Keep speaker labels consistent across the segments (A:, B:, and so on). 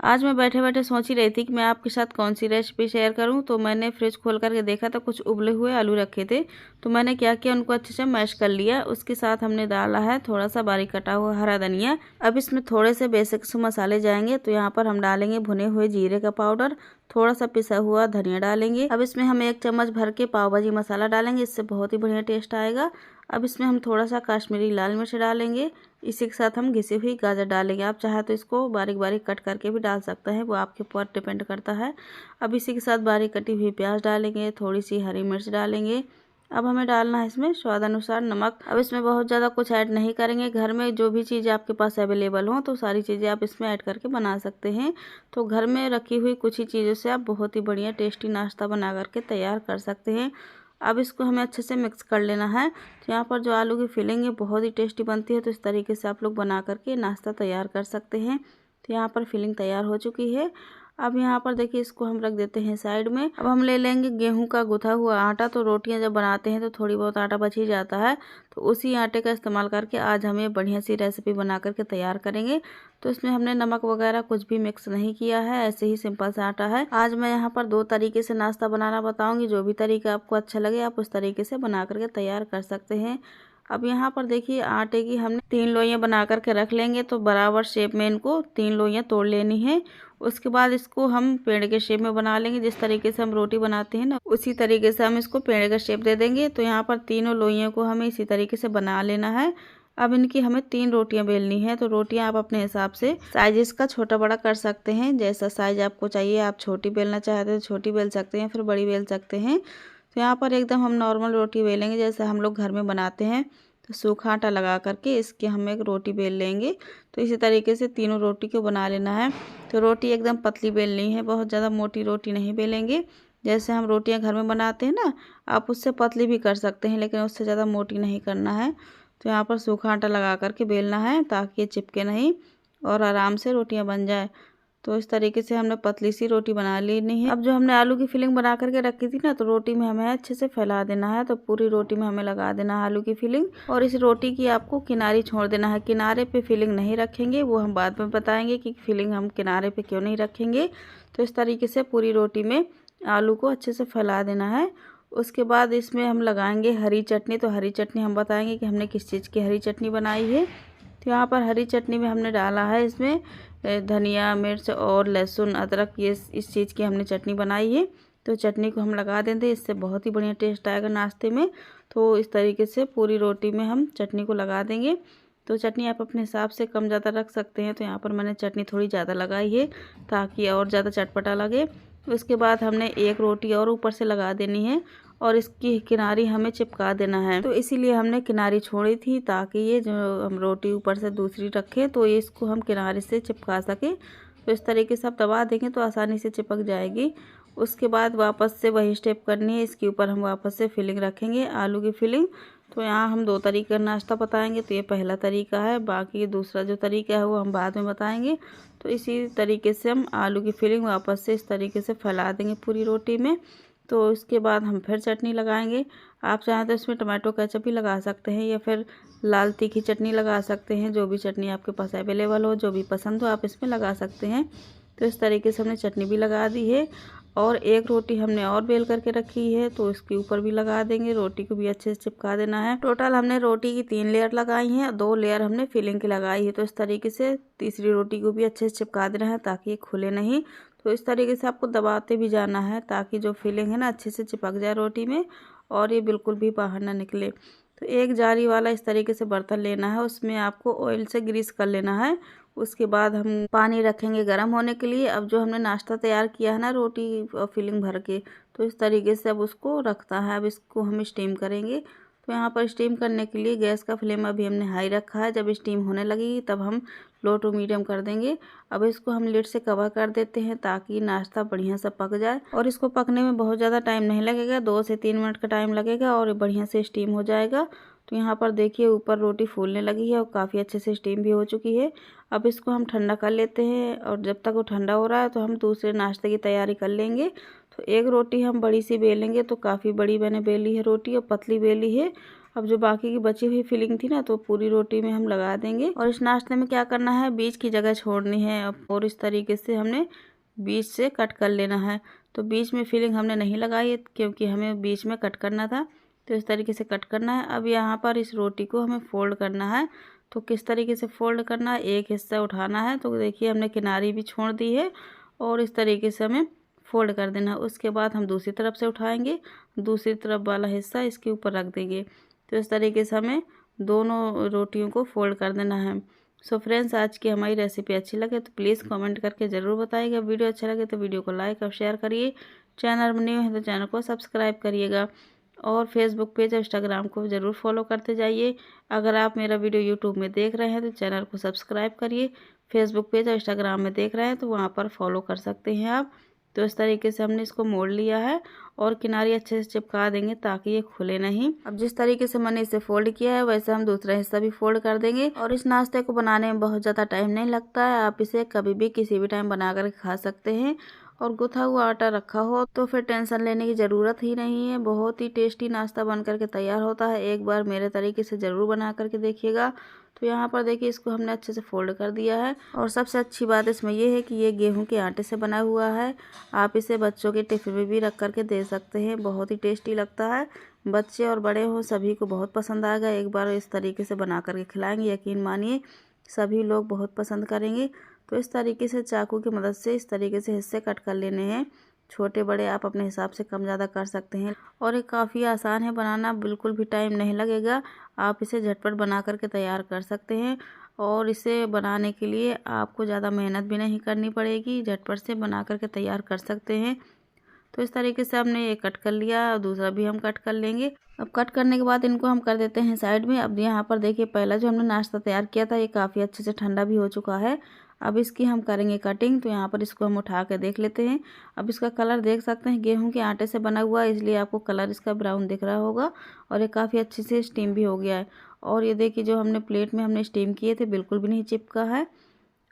A: आज मैं बैठे बैठे सोच ही रही थी कि मैं आपके साथ कौन सी रेसिपी शेयर करूं। तो मैंने फ्रिज खोल करके देखा तो कुछ उबले हुए आलू रखे थे। तो मैंने क्या किया, उनको अच्छे से मैश कर लिया। उसके साथ हमने डाला है थोड़ा सा बारीक कटा हुआ हरा धनिया। अब इसमें थोड़े से बेसिक से मसाले जाएंगे। तो यहाँ पर हम डालेंगे भुने हुए जीरे का पाउडर, थोड़ा सा पिसा हुआ धनिया डालेंगे। अब इसमें हम 1 चम्मच भर के पाव भाजी मसाला डालेंगे, इससे बहुत ही बढ़िया टेस्ट आएगा। अब इसमें हम थोड़ा सा कश्मीरी लाल मिर्च डालेंगे। इसी के साथ हम घिसी हुई गाजर डालेंगे। आप चाहे तो इसको बारीक बारीक कट करके भी डाल सकते हैं, वो आपके ऊपर डिपेंड करता है। अब इसी के साथ बारीक कटी हुई प्याज डालेंगे, थोड़ी सी हरी मिर्च डालेंगे। अब हमें डालना है इसमें स्वाद अनुसार नमक। अब इसमें बहुत ज़्यादा कुछ ऐड नहीं करेंगे, घर में जो भी चीज़ें आपके पास अवेलेबल हो तो सारी चीज़ें आप इसमें ऐड करके बना सकते हैं। तो घर में रखी हुई कुछ ही चीज़ों से आप बहुत ही बढ़िया टेस्टी नाश्ता बना करके तैयार कर सकते हैं। अब इसको हमें अच्छे से मिक्स कर लेना है। तो यहाँ पर जो आलू की फिलिंग है बहुत ही टेस्टी बनती है, तो इस तरीके से आप लोग बना करके नाश्ता तैयार कर सकते हैं। तो यहाँ पर फिलिंग तैयार हो चुकी है। अब यहाँ पर देखिए, इसको हम रख देते हैं साइड में। अब हम ले लेंगे गेहूं का गुथा हुआ आटा। तो रोटियां जब बनाते हैं तो थोड़ी बहुत आटा बच ही जाता है, तो उसी आटे का इस्तेमाल करके आज हम ये बढ़िया सी रेसिपी बना करके तैयार करेंगे। तो इसमें हमने नमक वगैरह कुछ भी मिक्स नहीं किया है, ऐसे ही सिंपल सा आटा है। आज मैं यहाँ पर 2 तरीके से नाश्ता बनाना बताऊंगी, जो भी तरीका आपको अच्छा लगे आप उस तरीके से बना करके तैयार कर सकते हैं। अब यहाँ पर देखिए, आटे की हमने 3 लोइयाँ बना करके रख लेंगे। तो बराबर शेप में इनको 3 लोइयाँ तोड़ लेनी है। उसके बाद इसको हम पेड़ के शेप में बना लेंगे। जिस तरीके से हम रोटी बनाते हैं ना, उसी तरीके से हम इसको पेड़ का शेप दे देंगे। तो यहाँ पर तीनों लोइयों को हमें इसी तरीके से बना लेना है। अब इनकी हमें 3 रोटियां बेलनी है। तो रोटियां आप अपने हिसाब से साइज इसका छोटा बड़ा कर सकते हैं, जैसा साइज आपको चाहिए। आप छोटी बेलना चाहते हैं तो छोटी बेल सकते हैं, फिर बड़ी बेल सकते हैं। तो यहाँ पर एकदम हम नॉर्मल रोटी बेलेंगे जैसे हम लोग घर में बनाते हैं। तो सूखा आटा लगा करके इसकी हम एक रोटी बेल लेंगे। तो इसी तरीके से तीनों रोटी को बना लेना है। तो रोटी एकदम पतली बेलनी है, बहुत ज़्यादा मोटी रोटी नहीं बेलेंगे। जैसे हम रोटियां घर में बनाते हैं ना, आप उससे पतली भी कर सकते हैं, लेकिन उससे ज़्यादा मोटी नहीं करना है। तो यहाँ पर सूखा आटा लगा करके बेलना है ताकि ये चिपके नहीं और आराम से रोटियां बन जाए। तो इस तरीके से हमने पतली सी रोटी बना लेनी है। अब जो हमने आलू की फिलिंग बना करके रखी थी ना, तो रोटी में हमें अच्छे से फैला देना है। तो पूरी रोटी में हमें लगा देना है आलू की फिलिंग, और इस रोटी की आपको किनारी छोड़ देना है। किनारे पे फिलिंग नहीं रखेंगे, वो हम बाद में बताएंगे कि फिलिंग हम किनारे पे क्यों नहीं रखेंगे। तो इस तरीके से पूरी रोटी में आलू को अच्छे से फैला देना है। उसके बाद इसमें हम लगाएंगे हरी चटनी। तो हरी चटनी हम बताएंगे कि हमने किस चीज़ की हरी चटनी बनाई है। तो यहाँ पर हरी चटनी में हमने डाला है इसमें धनिया मिर्च और लहसुन अदरक, ये इस चीज़ की हमने चटनी बनाई है। तो चटनी को हम लगा देंगे, इससे बहुत ही बढ़िया टेस्ट आएगा नाश्ते में। तो इस तरीके से पूरी रोटी में हम चटनी को लगा देंगे। तो चटनी आप अपने हिसाब से कम ज़्यादा रख सकते हैं। तो यहाँ पर मैंने चटनी थोड़ी ज़्यादा लगाई है ताकि और ज़्यादा चटपटा लगे। उसके बाद हमने एक रोटी और ऊपर से लगा देनी है और इसकी किनारी हमें चिपका देना है। तो इसीलिए हमने किनारी छोड़ी थी ताकि ये जो हम रोटी ऊपर से दूसरी रखें तो ये इसको हम किनारे से चिपका सके। तो इस तरीके से आप दबा देंगे तो आसानी से चिपक जाएगी। उसके बाद वापस से वही स्टेप करनी है, इसके ऊपर हम वापस से फिलिंग रखेंगे आलू की फिलिंग। तो यहाँ हम 2 तरीके का नाश्ता बताएंगे। तो ये पहला तरीका है, बाकी दूसरा जो तरीका है वो हम बाद में बताएंगे। तो इसी तरीके से हम आलू की फिलिंग वापस से इस तरीके से फैला देंगे पूरी रोटी में। तो इसके बाद हम फिर चटनी लगाएंगे। आप चाहें तो इसमें टमाटो केचप भी लगा सकते हैं या फिर लाल तीखी चटनी लगा सकते हैं। जो भी चटनी आपके पास अवेलेबल हो, जो भी पसंद हो, आप इसमें लगा सकते हैं। तो इस तरीके से हमने चटनी भी लगा दी है और एक रोटी हमने और बेल करके रखी है, तो इसके ऊपर भी लगा देंगे। रोटी को भी अच्छे से चिपका देना है। टोटल हमने रोटी की 3 लेयर लगाई हैं और 2 लेयर हमने फिलिंग की लगाई है। तो इस तरीके से तीसरी रोटी को भी अच्छे से चिपका देना है ताकि ये खुले नहीं। तो इस तरीके से आपको दबाते भी जाना है ताकि जो फिलिंग है ना अच्छे से चिपक जाए रोटी में और ये बिल्कुल भी बाहर ना निकले। तो एक जारी वाला इस तरीके से बर्तन लेना है, उसमें आपको ऑयल से ग्रीस कर लेना है। उसके बाद हम पानी रखेंगे गर्म होने के लिए। अब जो हमने नाश्ता तैयार किया है ना रोटी और फिलिंग भर के, तो इस तरीके से अब उसको रखता है। अब इसको हम स्टीम करेंगे। तो यहाँ पर स्टीम करने के लिए गैस का फ्लेम अभी हमने हाई रखा है। जब स्टीम होने लगेगी तब हम लो टू मीडियम कर देंगे। अब इसको हम लिड से कवर कर देते हैं ताकि नाश्ता बढ़िया से पक जाए। और इसको पकने में बहुत ज़्यादा टाइम नहीं लगेगा, 2 से 3 मिनट का टाइम लगेगा और बढ़िया से स्टीम हो जाएगा। तो यहाँ पर देखिए ऊपर रोटी फूलने लगी है और काफ़ी अच्छे से स्टीम भी हो चुकी है। अब इसको हम ठंडा कर लेते हैं और जब तक वो ठंडा हो रहा है तो हम दूसरे नाश्ते की तैयारी कर लेंगे। तो एक रोटी हम बड़ी सी बेलेंगे। तो काफ़ी बड़ी मैंने बेली है रोटी और पतली बेली है। अब जो बाकी की बची हुई फिलिंग थी ना, तो पूरी रोटी में हम लगा देंगे। और इस नाश्ते में क्या करना है, बीच की जगह छोड़नी है और इस तरीके से हमने बीच से कट कर लेना है। तो बीच में फिलिंग हमने नहीं लगाई है क्योंकि हमें बीच में कट करना था, तो इस तरीके से कट करना है। अब यहाँ पर इस रोटी को हमें फोल्ड करना है। तो किस तरीके से फोल्ड करना है, एक हिस्सा उठाना है, तो देखिए हमने किनारी भी छोड़ दी है और इस तरीके से हमें फोल्ड कर देना है। उसके बाद हम दूसरी तरफ से उठाएंगे, दूसरी तरफ वाला हिस्सा इसके ऊपर रख देंगे। तो इस तरीके से हमें दोनों रोटियों को फोल्ड कर देना है। सो फ्रेंड्स, आज की हमारी रेसिपी अच्छी लगे तो प्लीज़ कमेंट करके ज़रूर बताइएगा। वीडियो अच्छा लगे तो वीडियो को लाइक और शेयर करिए। चैनल में न्यू है तो चैनल को सब्सक्राइब करिएगा और फेसबुक पेज और इंस्टाग्राम को ज़रूर फॉलो करते जाइए। अगर आप मेरा वीडियो यूट्यूब में देख रहे हैं तो चैनल को सब्सक्राइब करिए। फेसबुक पेज और इंस्टाग्राम में देख रहे हैं तो वहाँ पर फॉलो कर सकते हैं आप। तो इस तरीके से हमने इसको मोड़ लिया है और किनारी अच्छे से चिपका देंगे ताकि ये खुले नहीं। अब जिस तरीके से मैंने इसे फोल्ड किया है वैसे हम दूसरा हिस्सा भी फोल्ड कर देंगे। और इस नाश्ते को बनाने में बहुत ज़्यादा टाइम नहीं लगता है, आप इसे कभी भी किसी भी टाइम बना कर खा सकते हैं। और गुथा हुआ आटा रखा हो तो फिर टेंशन लेने की ज़रूरत ही नहीं है। बहुत ही टेस्टी नाश्ता बन करके तैयार होता है। एक बार मेरे तरीके से ज़रूर बना करके देखिएगा। तो यहाँ पर देखिए इसको हमने अच्छे से फोल्ड कर दिया है। और सबसे अच्छी बात इसमें यह है कि ये गेहूं के आटे से बना हुआ है। आप इसे बच्चों के टिफिन में भी रख करके दे सकते हैं, बहुत ही टेस्टी लगता है। बच्चे और बड़े हो सभी को बहुत पसंद आएगा। एक बार इस तरीके से बना करके खिलाएंगे, यकीन मानिए सभी लोग बहुत पसंद करेंगे। तो इस तरीके से चाकू की मदद से इस तरीके से हिस्से कट कर लेने हैं। छोटे बड़े आप अपने हिसाब से कम ज़्यादा कर सकते हैं। और ये काफ़ी आसान है बनाना, बिल्कुल भी टाइम नहीं लगेगा। आप इसे झटपट बना करके तैयार कर सकते हैं। और इसे बनाने के लिए आपको ज़्यादा मेहनत भी नहीं करनी पड़ेगी, झटपट से बना करके तैयार कर सकते हैं। तो इस तरीके से हमने ये कट कर लिया और दूसरा भी हम कट कर लेंगे। अब कट करने के बाद इनको हम कर देते हैं साइड में। अब यहाँ पर देखिए पहला जो हमने नाश्ता तैयार किया था ये काफ़ी अच्छे से ठंडा भी हो चुका है। अब इसकी हम करेंगे कटिंग। तो यहाँ पर इसको हम उठा के देख लेते हैं। अब इसका कलर देख सकते हैं, गेहूं के आटे से बना हुआ है इसलिए आपको कलर इसका ब्राउन दिख रहा होगा। और ये काफ़ी अच्छे से स्टीम भी हो गया है। और ये देखिए जो हमने प्लेट में हमने स्टीम किए थे बिल्कुल भी नहीं चिपका है।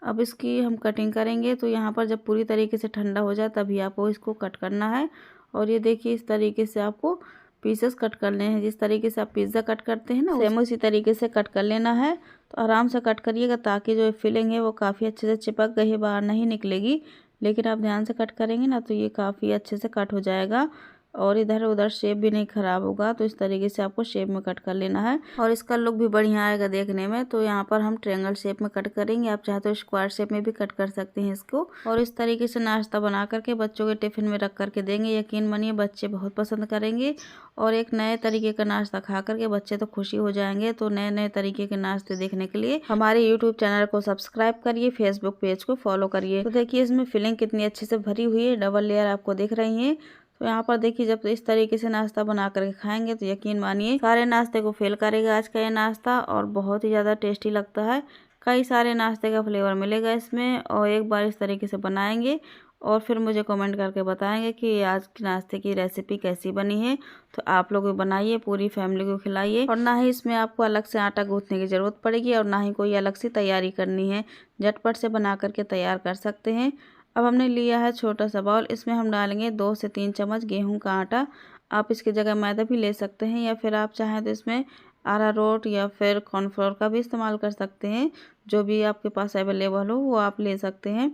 A: अब इसकी हम कटिंग करेंगे। तो यहाँ पर जब पूरी तरीके से ठंडा हो जाए तभी आपको इसको कट करना है। और ये देखिए इस तरीके से आपको पीसेस कट करने हैं। जिस तरीके से आप पिज़्ज़ा कट करते हैं ना, सेम उसी तरीके से कट कर लेना है। तो आराम से कट करिएगा ताकि जो फिलिंग है वो काफ़ी अच्छे से चिपक गई, बाहर नहीं निकलेगी। लेकिन आप ध्यान से कट करेंगे ना तो ये काफ़ी अच्छे से कट हो जाएगा और इधर उधर शेप भी नहीं ख़राब होगा। तो इस तरीके से आपको शेप में कट कर लेना है और इसका लुक भी बढ़िया आएगा देखने में। तो यहाँ पर हम ट्रायंगल शेप में कट करेंगे, आप चाहे तो स्क्वायर शेप में भी कट कर सकते हैं इसको। और इस तरीके से नाश्ता बना करके बच्चों के टिफ़िन में रख करके देंगे, यकीन मानिए बच्चे बहुत पसंद करेंगे। और एक नए तरीके का नाश्ता खा करके बच्चे तो खुशी हो जाएंगे। तो नए नए तरीके के नाश्ते देखने के लिए हमारे यूट्यूब चैनल को सब्सक्राइब करिए, फेसबुक पेज को फॉलो करिए। तो देखिए इसमें फिलिंग कितनी अच्छे से भरी हुई है, डबल लेयर आपको दिख रही है। तो यहाँ पर देखिए जब इस तरीके से नाश्ता बना करके खाएंगे तो यकीन मानिए सारे नाश्ते को फेल करेगा आज का ये नाश्ता। और बहुत ही ज़्यादा टेस्टी लगता है, कई सारे नाश्ते का फ्लेवर मिलेगा इसमें। और एक बार इस तरीके से बनाएंगे और फिर मुझे कमेंट करके बताएंगे कि आज के नाश्ते की रेसिपी कैसी बनी है। तो आप लोग भी बनाइए, पूरी फैमिली को खिलाइए। और ना ही इसमें आपको अलग से आटा गूंथने की ज़रूरत पड़ेगी और ना ही कोई अलग से तैयारी करनी है, झटपट से बना करके तैयार कर सकते हैं। अब हमने लिया है छोटा सा बाउल, इसमें हम डालेंगे 2 से 3 चम्मच गेहूं का आटा। आप इसकी जगह मैदा भी ले सकते हैं या फिर आप चाहें तो इसमें अरारोट या फिर कॉर्नफ्लोर का भी इस्तेमाल कर सकते हैं। जो भी आपके पास अवेलेबल हो वो आप ले सकते हैं।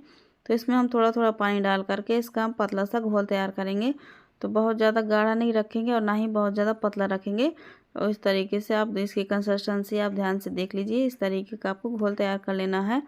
A: तो इसमें हम थोड़ा थोड़ा पानी डाल करके इसका हम पतला सा घोल तैयार करेंगे। तो बहुत ज़्यादा गाढ़ा नहीं रखेंगे और ना ही बहुत ज़्यादा पतला रखेंगे। और इस तरीके से आप इसकी कंसिस्टेंसी आप ध्यान से देख लीजिए, इस तरीके का आपको घोल तैयार कर लेना है।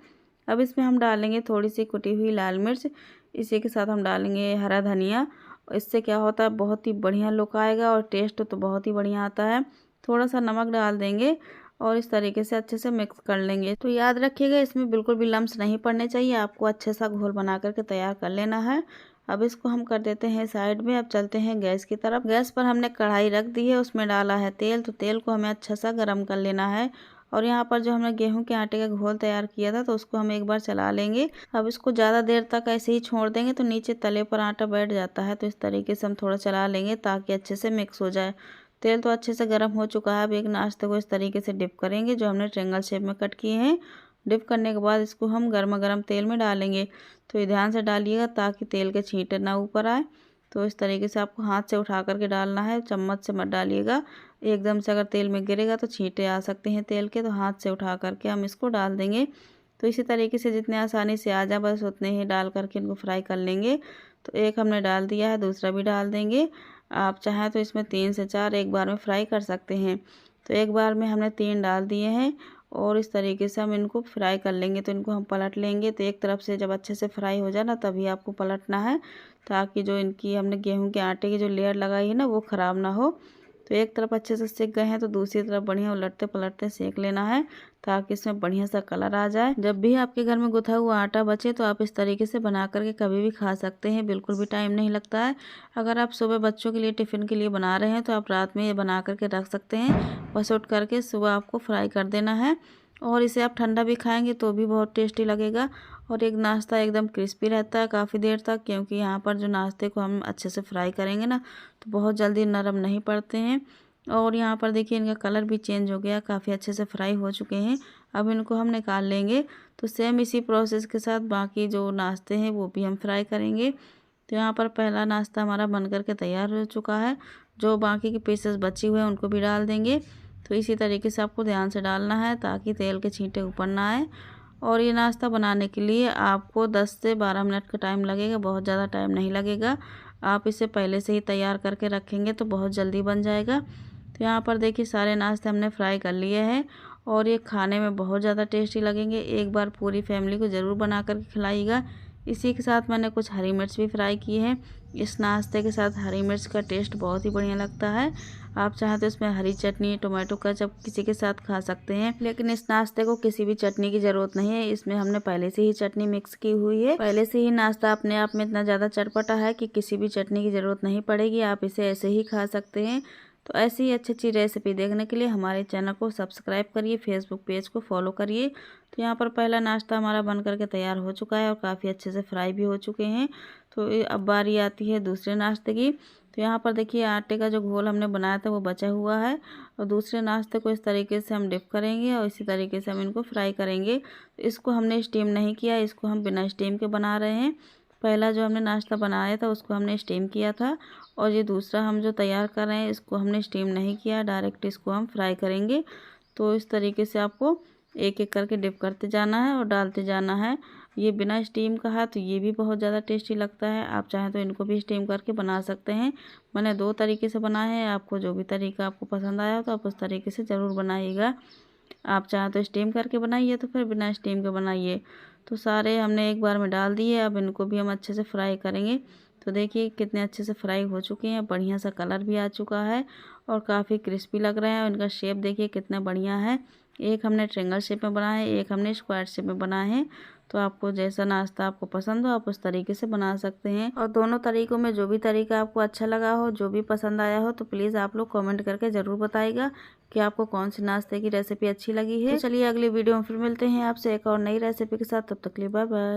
A: अब इसमें हम डालेंगे थोड़ी सी कुटी हुई लाल मिर्च, इसी के साथ हम डालेंगे हरा धनिया। इससे क्या होता है बहुत ही बढ़िया लुक आएगा और टेस्ट तो बहुत ही बढ़िया आता है। थोड़ा सा नमक डाल देंगे और इस तरीके से अच्छे से मिक्स कर लेंगे। तो याद रखिएगा इसमें बिल्कुल भी लम्स नहीं पड़ने चाहिए, आपको अच्छे सा घोल बना करके तैयार कर लेना है। अब इसको हम कर देते हैं साइड में। अब चलते हैं गैस की तरफ। गैस पर हमने कढ़ाई रख दी है, उसमें डाला है तेल। तो तेल को हमें अच्छा सा गर्म कर लेना है। और यहाँ पर जो हमने गेहूं के आटे का घोल तैयार किया था तो उसको हम एक बार चला लेंगे। अब इसको ज़्यादा देर तक ऐसे ही छोड़ देंगे तो नीचे तले पर आटा बैठ जाता है। तो इस तरीके से हम थोड़ा चला लेंगे ताकि अच्छे से मिक्स हो जाए। तेल तो अच्छे से गर्म हो चुका है। अब एक नाश्ते को इस तरीके से डिप करेंगे जो हमने ट्रायंगल शेप में कट किए हैं। डिप करने के बाद इसको हम गर्मा गर्म तेल में डालेंगे। तो ये ध्यान से डालिएगा ताकि तेल के छींटे ना ऊपर आए। तो इस तरीके से आपको हाथ से उठा करके डालना है, चम्मच से मत डालिएगा। एकदम से अगर तेल में गिरेगा तो छींटे आ सकते हैं तेल के, तो हाथ से उठा करके हम इसको डाल देंगे। तो इसी तरीके से जितने आसानी से आ जाए बस उतने ही डाल करके इनको फ्राई कर लेंगे। तो एक हमने डाल दिया है, दूसरा भी डाल देंगे। आप चाहें तो इसमें 3 से 4 एक बार में फ्राई कर सकते हैं। तो एक बार में हमने 3 डाल दिए हैं और इस तरीके से हम इनको फ्राई कर लेंगे। तो इनको हम पलट लेंगे। तो एक तरफ से जब अच्छे से फ्राई हो जाए ना तभी आपको पलटना है, ताकि जो इनकी हमने गेहूं के आटे की जो लेयर लगाई है ना वो ख़राब ना हो। तो एक तरफ अच्छे से सेक गए हैं तो दूसरी तरफ बढ़िया उलटते पलटते सेक लेना है, ताकि इसमें बढ़िया सा कलर आ जाए। जब भी आपके घर में गुथा हुआ आटा बचे तो आप इस तरीके से बना करके कभी भी खा सकते हैं, बिल्कुल भी टाइम नहीं लगता है। अगर आप सुबह बच्चों के लिए टिफ़िन के लिए बना रहे हैं तो आप रात में ये बना करके रख सकते हैं। बस उठ करके सुबह आपको फ्राई कर देना है और इसे आप ठंडा भी खाएंगे तो भी बहुत टेस्टी लगेगा। और एक नाश्ता एकदम क्रिस्पी रहता है काफ़ी देर तक, क्योंकि यहाँ पर जो नाश्ते को हम अच्छे से फ्राई करेंगे ना तो बहुत जल्दी नरम नहीं पड़ते हैं। और यहाँ पर देखिए इनका कलर भी चेंज हो गया, काफ़ी अच्छे से फ्राई हो चुके हैं। अब इनको हम निकाल लेंगे। तो सेम इसी प्रोसेस के साथ बाकी जो नाश्ते हैं वो भी हम फ्राई करेंगे। तो यहाँ पर पहला नाश्ता हमारा बन करके तैयार हो चुका है। जो बाकी के पीसेस बचे हुए हैं उनको भी डाल देंगे। तो इसी तरीके से आपको ध्यान से डालना है ताकि तेल के छींटे ऊपर ना आए। और ये नाश्ता बनाने के लिए आपको 10 से 12 मिनट का टाइम लगेगा, बहुत ज़्यादा टाइम नहीं लगेगा। आप इसे पहले से ही तैयार करके रखेंगे तो बहुत जल्दी बन जाएगा। तो यहाँ पर देखिए सारे नाश्ते हमने फ्राई कर लिए हैं और ये खाने में बहुत ज़्यादा टेस्टी लगेंगे। एक बार पूरी फैमिली को ज़रूर बना करके खिलाइएगा। इसी के साथ मैंने कुछ हरी मिर्च भी फ्राई की है। इस नाश्ते के साथ हरी मिर्च का टेस्ट बहुत ही बढ़िया लगता है। आप चाहें तो इसमें हरी चटनी, टोमेटो केचप किसी के साथ खा सकते हैं, लेकिन इस नाश्ते को किसी भी चटनी की ज़रूरत नहीं है। इसमें हमने पहले से ही चटनी मिक्स की हुई है। पहले से ही नाश्ता अपने आप में इतना ज़्यादा चटपटा है कि किसी भी चटनी की ज़रूरत नहीं पड़ेगी, आप इसे ऐसे ही खा सकते हैं। तो ऐसी ही अच्छी अच्छी रेसिपी देखने के लिए हमारे चैनल को सब्सक्राइब करिए, फेसबुक पेज को फॉलो करिए। तो यहाँ पर पहला नाश्ता हमारा बन करके तैयार हो चुका है और काफ़ी अच्छे से फ्राई भी हो चुके हैं। तो अब बारी आती है दूसरे नाश्ते की। तो यहाँ पर देखिए आटे का जो घोल हमने बनाया था वो बचा हुआ है और दूसरे नाश्ते को इस तरीके से हम डिप करेंगे और इसी तरीके से हम इनको फ्राई करेंगे। तो इसको हमने स्टीम नहीं किया, इसको हम बिना स्टीम के बना रहे हैं। पहला जो हमने नाश्ता बनाया था उसको हमने स्टीम किया था और ये दूसरा हम जो तैयार कर रहे हैं इसको हमने स्टीम नहीं किया, डायरेक्ट इसको हम फ्राई करेंगे। तो इस तरीके से आपको एक एक करके डिप करते जाना है और डालते जाना है। ये बिना स्टीम का है तो ये भी बहुत ज़्यादा टेस्टी लगता है। आप चाहें तो इनको भी स्टीम करके बना सकते हैं। मैंने 2 तरीके से बनाए हैं, आपको जो भी तरीका आपको पसंद आया हो तो आप उस तरीके से ज़रूर बनाइएगा। आप चाहें तो स्टीम करके बनाइए तो फिर बिना स्टीम के बनाइए। तो सारे हमने एक बार में डाल दिए, अब इनको भी हम अच्छे से फ्राई करेंगे। तो देखिए कितने अच्छे से फ्राई हो चुके हैं, बढ़िया सा कलर भी आ चुका है और काफ़ी क्रिस्पी लग रहे हैं। इनका शेप देखिए कितना बढ़िया है। एक हमने ट्रायंगल शेप में बनाया है, एक हमने स्क्वायर शेप में बनाए हैं। तो आपको जैसा नाश्ता आपको पसंद हो आप उस तरीके से बना सकते हैं। और दोनों तरीकों में जो भी तरीका आपको अच्छा लगा हो, जो भी पसंद आया हो, तो प्लीज़ आप लोग कमेंट करके ज़रूर बताइएगा कि आपको कौन सी नाश्ते की रेसिपी अच्छी लगी है। तो चलिए अगली वीडियो में फिर मिलते हैं आपसे एक और नई रेसिपी के साथ। तब तक के लिए बाय बाय।